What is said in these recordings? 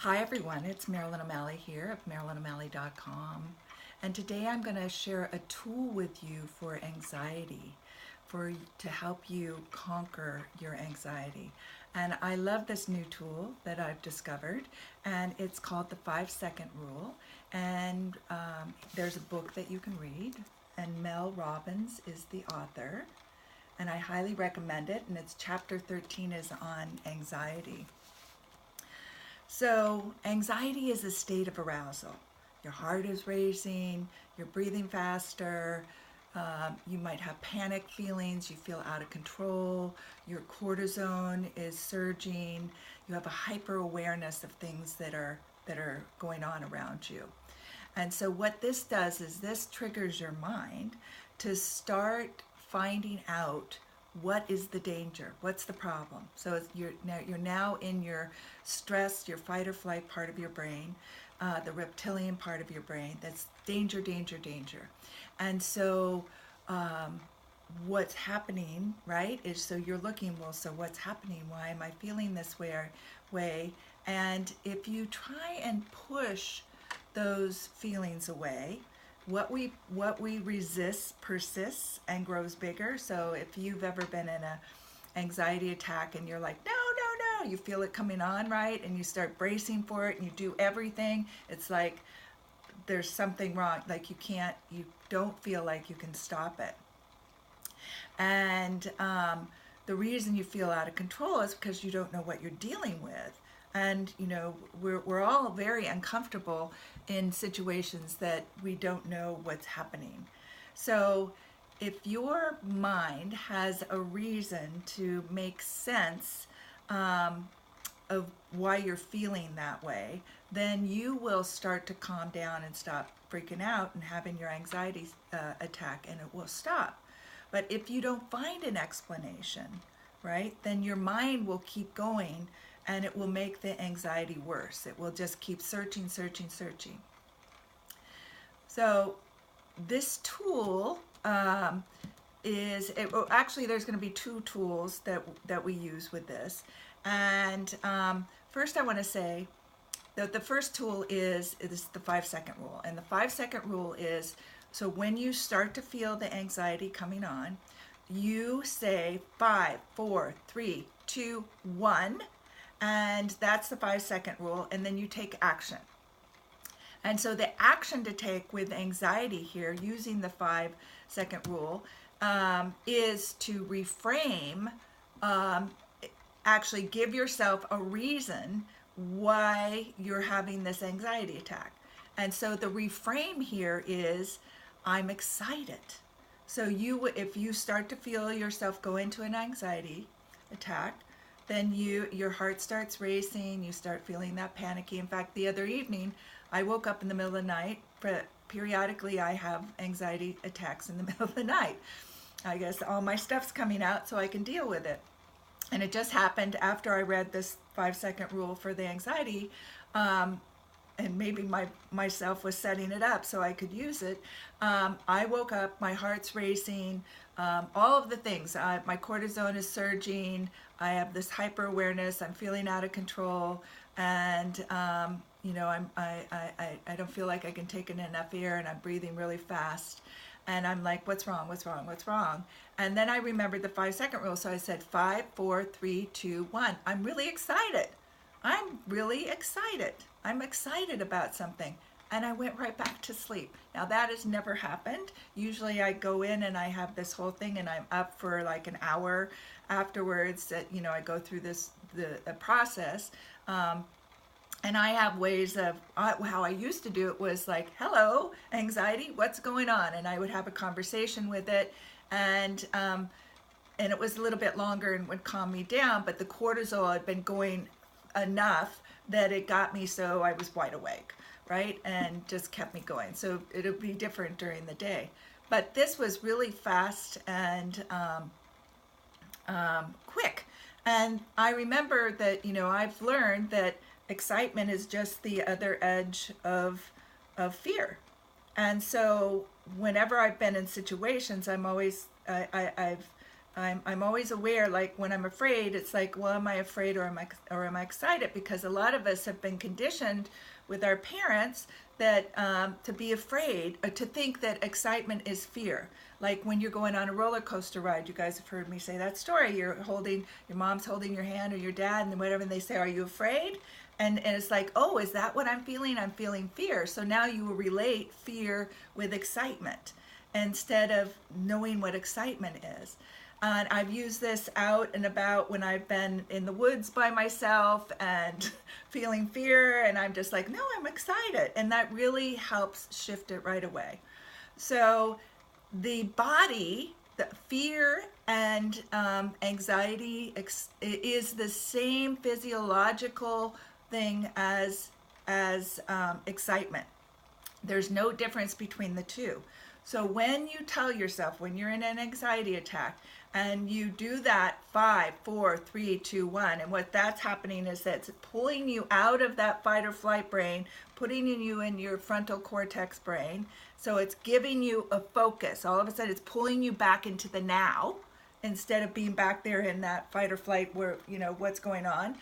Hi everyone, it's Marilyn O'Malley here of MarilynO'Malley.com, and today I'm going to share a tool with you for anxiety, to help you conquer your anxiety. And I love this new tool that I've discovered, and it's called the 5-second rule. And there's a book that you can read, and Mel Robbins is the author, and I highly recommend it. And it's chapter 13 is on anxiety. So anxiety is a state of arousal. Your heart is racing, you're breathing faster, you might have panic feelings, you feel out of control, your cortisone is surging, you have a hyper awareness of things that are going on around you. And so what this does is this triggers your mind to start finding out what is the danger, what's the problem. So you're now in your stress, your fight or flight part of your brain, the reptilian part of your brain. That's danger, danger, danger. And so what's happening, right, is so you're looking, well, so what's happening? Why am I feeling this way? And if you try and push those feelings away, what we resist persists and grows bigger. So if you've ever been in a anxiety attack and you're like, no, no, no, you feel it coming on, right? And you start bracing for it and you do everything. It's like there's something wrong. Like you don't feel like you can stop it. And the reason you feel out of control is because you don't know what you're dealing with. And we're all very uncomfortable in situations that we don't know what's happening. So if your mind has a reason to make sense of why you're feeling that way, then you will start to calm down and stop freaking out and having your anxiety attack, and it will stop. But if you don't find an explanation, right, then your mind will keep going, and it will make the anxiety worse. It will just keep searching, searching, searching. So this tool actually there's going to be two tools that we use with this. And first I want to say that the first tool is the 5-second rule. And the 5-second rule is, so when you start to feel the anxiety coming on, you say 5, 4, 3, 2, 1. And that's the 5-second rule, and then you take action. And so the action to take with anxiety here, using the 5-second rule, is to reframe, actually give yourself a reason why you're having this anxiety attack. And so the reframe here is, I'm excited. So if you start to feel yourself go into an anxiety attack, then your heart starts racing, you start feeling that panicky. In fact, the other evening, I woke up in the middle of the night. Periodically, I have anxiety attacks in the middle of the night. I guess all my stuff's coming out so I can deal with it. And it just happened after I read this 5-second rule for the anxiety, and maybe myself was setting it up so I could use it. I woke up, my heart's racing, all of the things. My cortisone is surging. I have this hyper awareness. I'm feeling out of control, and I don't feel like I can take in enough air, and I'm breathing really fast. And I'm like, what's wrong? What's wrong? What's wrong? And then I remembered the 5-second rule, so I said 5, 4, 3, 2, 1. I'm really excited. I'm really excited. I'm excited about something. And I went right back to sleep. Now that has never happened. Usually I go in and I have this whole thing and I'm up for like an hour afterwards that, I go through the process. And I have ways of, how I used to do it was like, hello, anxiety, what's going on? And I would have a conversation with it, and it was a little bit longer and would calm me down, but the cortisol had been going enough that it got me so I was wide awake, right? And just kept me going. So it'll be different during the day. But this was really fast and quick. And I remember that, I've learned that excitement is just the other edge of fear. And so whenever I've been in situations, I've I'm always aware, like when I'm afraid, it's like, well, am I afraid or am I excited? Because a lot of us have been conditioned with our parents that to be afraid, to think that excitement is fear. Like when you're going on a roller coaster ride, you guys have heard me say that story. You're holding, your mom's holding your hand or your dad and whatever, and they say, "Are you afraid?" And it's like, oh, is that what I'm feeling? I'm feeling fear. So now you will relate fear with excitement instead of knowing what excitement is. And I've used this out and about when I've been in the woods by myself and feeling fear, and I'm just like, no, I'm excited. And that really helps shift it right away. So the body, the fear and anxiety is the same physiological thing as excitement. There's no difference between the two. So when you tell yourself, when you're in an anxiety attack, and you do that 5, 4, 3, 2, 1, and what that's happening is that it's pulling you out of that fight or flight brain, putting you in your frontal cortex brain. So it's giving you a focus. All of a sudden, it's pulling you back into the now instead of being back there in that fight or flight where, you know, what's going on.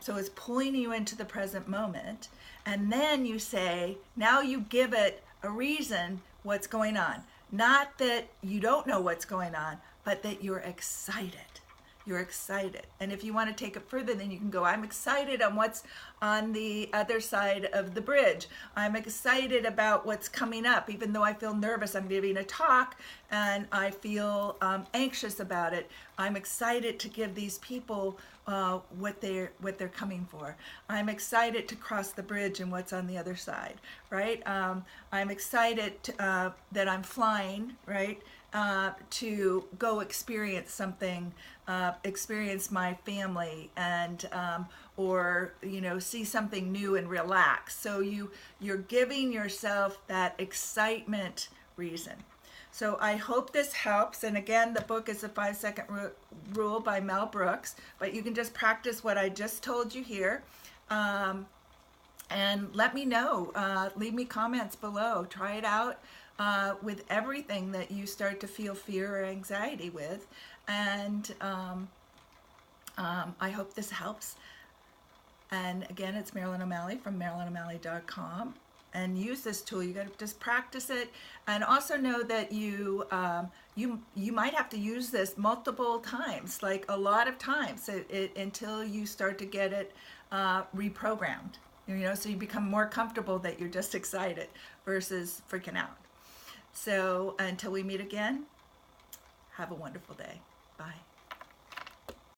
So it's pulling you into the present moment. And then you say, now you give it a reason what's going on. Not that you don't know what's going on, but that you're excited. You're excited. And if you want to take it further, then you can go, I'm excited on what's on the other side of the bridge. I'm excited about what's coming up, even though I feel nervous. I'm giving a talk and I feel anxious about it. I'm excited to give these people what they're coming for. I'm excited to cross the bridge and what's on the other side, right? I'm excited that I'm flying, right? To go experience something, experience my family, and or see something new and relax. So you're giving yourself that excitement reason. So I hope this helps. And again, the book is the 5-Second Rule by Mel Brooks, but you can just practice what I just told you here. And let me know. Leave me comments below. Try it out with everything that you start to feel fear or anxiety with. And I hope this helps. And again, it's Marilyn O'Malley from MarilynO'Malley.com. And use this tool. You got to just practice it, and also know that you might have to use this multiple times, like a lot of times, until you start to get it reprogrammed. So you become more comfortable that you're just excited versus freaking out. So until we meet again, have a wonderful day. Bye.